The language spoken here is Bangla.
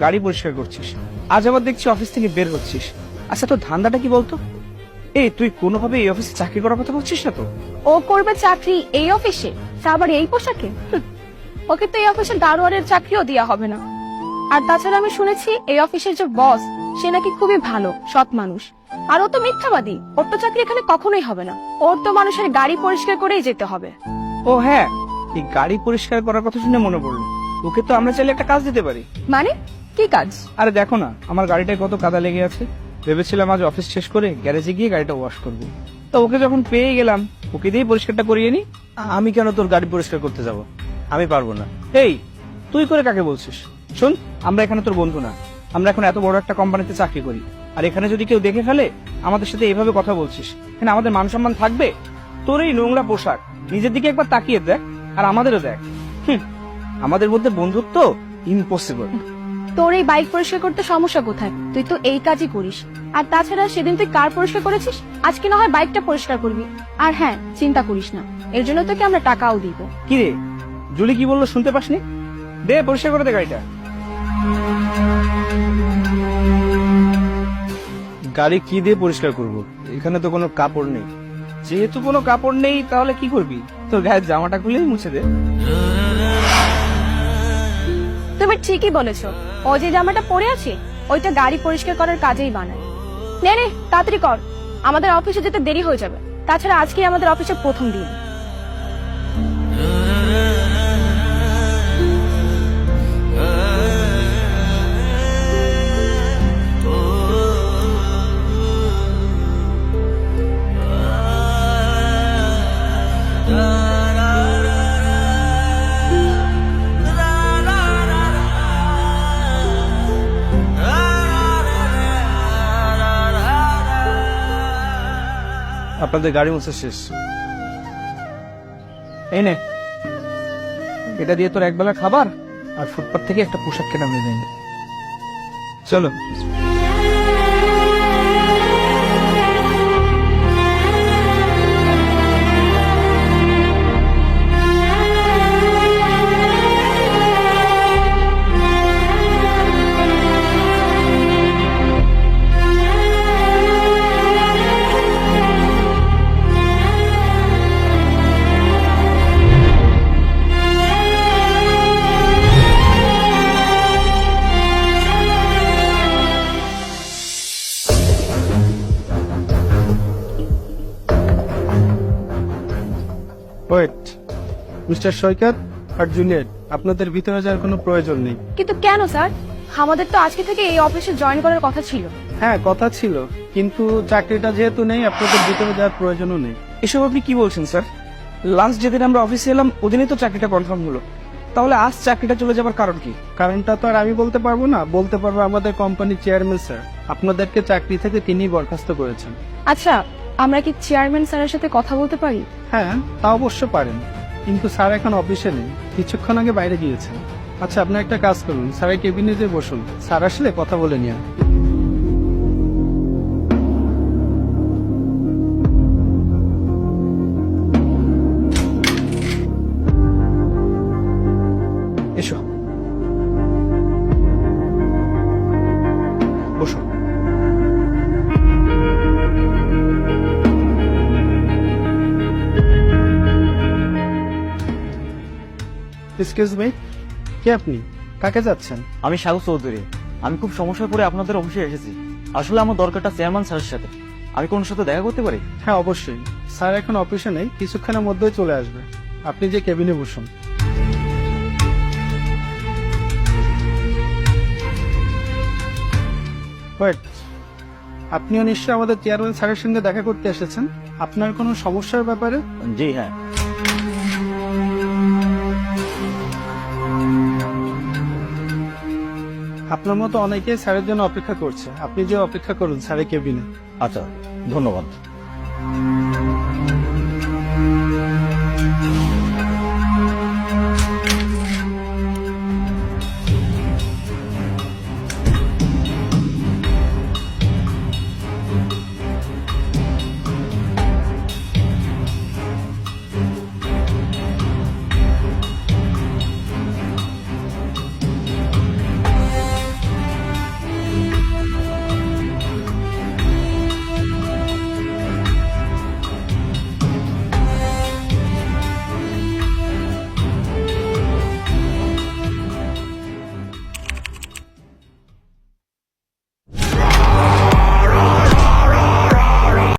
গাড়ি পরিষ্কার করছিস, আজ আবার দেখছি অফিস থেকে বের হচ্ছিস। আচ্ছা, তোর ধান্দাটা কি বলতো? এই তুই কোনোভাবে এই অফিসে চাকরি করার কথা বলছিস না তো? ও করবে চাকরি এই অফিসে, তা আবার এই পোশাকে? ওকে তো এই অফিসে দারোয়ানের চাকরিও দেওয়া হবে না। আর তাছাড়া আমি শুনেছি এই অফিসের যে বস, সে নাকি খুবই ভালো সৎ মানুষ। আর ও তো মিথ্যাবাদী, ওর তো চাকরি এখানে কখনোই হবে না। ওর তো মানুষের গাড়ি পরিষ্কার করেই যেতে হবে। ও হ্যাঁ, এই গাড়ি পরিষ্কার করার কথা শুনে মনে পড়লো, ওকে তো আমরা চাইলে একটা কাজ দিতে পারি। মানে কি কাজ? আরে দেখো না, আমার গাড়িটায় কত কাদা লেগে আছে। ভেবেছিলাম আজ অফিস শেষ করে গ্যারেজে গিয়ে গাড়িটা ওয়াশ করবো। তো ওকে যখন পেয়ে গেলাম, ওকে দিয়ে পরিষ্কারটা করিয়ে নি। আমি কেন তোর গাড়ি পরিষ্কার করতে যাব? আমি পারবো না। এই তুই করে কাকে বলছিস? শোন, আমরা এখানে তোর বন্ধু না, আমরা এখন এত বড় একটা কোম্পানিতে চাকরি করি। আর এখানে যদি কেউ দেখে ফেলে আমাদের সাথে এইভাবে কথা বলছিস, এখানে আমাদের মান সম্মান থাকবে? তোর এই নোংরা পোশাক, নিজের দিকে একবার তাকিয়ে দেখ, আর আমাদেরও দেখ। আমাদের মধ্যে বন্ধুত্ব ইম্পসিবল। তোর এই বাইক পরিষ্কার করতে সমস্যা কোথায়? তুই তো এই কাজই করিস। আর তাছাড়া সেদিন তুই কার পরিষ্কার করেছিস, আজকে না হয় বাইকটা পরিষ্কার করবি। আর হ্যাঁ, চিন্তা করিস না, এর জন্য তোকে আমরা টাকাও দিব। কি রে, জুলি কি বললো শুনতে পাসনি? দে পরিষ্কার করে দে গাড়িটা। গাড়ি কি দিয়ে পরিষ্কার করব? এখানে তো কোনো কাপড় নেই। যেহেতু কোনো কাপড় নেই, তাহলে কি করবি? তোর গায়ের জামাটা খুলেই মুছে দে। তুমি ঠিকই বলেছো, ও যে জামাটা পরে আছে ওইটা গাড়ি পরিষ্কার করার কাজেই বানায়। নে নে, তাড়াতাড়ি কর, আমাদের অফিসে যেতে দেরি হয়ে যাবে। তাছাড়া আজকে আমাদের অফিসের প্রথম দিন। আপনাদের গাড়ি মোছা শেষ। এই নে, এটা দিয়ে তোর একবেলা খাবার আর ফুটপাথ থেকে একটা পোশাক কেনা হয়ে যায়নি। চলো। ওয়েট, মিস্টার সৈকত আর জুনিয়র, আপনাদের ভিতরে যাওয়ার কোনো প্রয়োজন নেই। কিন্তু কেন স্যার? আমাদের তো আজকে থেকে এই অফিসে জয়েন করার কথা ছিল। হ্যাঁ, কথা ছিল, কিন্তু চাকরিটা যেহেতু নেই, আপনাদের ভিতরে যাওয়ার প্রয়োজনও নেই। এসব আপনি কি বলছেন স্যার? লাস্ট যেদিন আমরা অফিসে এলাম ওদিনই তো চাকরিটা কনফার্ম হলো। তাহলে আজ চাকরিটা চলে যাবার কারণ কি? কারণটা তো আর আমি বলতে পারবো না, বলতে পারবো আমাদের কোম্পানির চেয়ারম্যান স্যার। আপনাদেরকে চাকরি থেকে তিনিই বরখাস্ত করেছেন। আচ্ছা, আমরা কি চেয়ারম্যান স্যারের সাথে কথা বলতে পারি? হ্যাঁ, তা অবশ্য পারেন, কিন্তু স্যার এখন অফিসে নেই, কিছুক্ষণ আগে বাইরে গিয়েছেন। আচ্ছা, আপনি একটা কাজ করুন, স্যারের কেবিনে যেয়ে বসুন, স্যার আসলে কথা বলে নিয়ে। এসো, বসো। এক্সকিউজ মি, কে আপনি? কাকে যাচ্ছেন? আমি সাগর চৌধুরী। আমি খুব সমস্যায় পড়ে আপনাদের অফিসে এসেছি। আসলে আমার দরকারটা চেয়ারম্যান স্যারের সাথে। আমি কোন সাথে দেখা করতে পারি? হ্যাঁ, অবশ্যই। স্যার এখন অফিসে নেই, কিছুক্ষণের মধ্যেই চলে আসবে। আপনি যে কেবিনে বসুন। ওয়েট, আপনিও নিশ্চয়ই আমাদের চেয়ারম্যান স্যারের সঙ্গে দেখা করতে এসেছেন। আপনার কোনো সমস্যার ব্যাপারে? জি হ্যাঁ। আপনার মতো অনেকেই স্যারের জন্য অপেক্ষা করছে, আপনি যে অপেক্ষা করুন স্যারের কেবিনে। আচ্ছা, ধন্যবাদ।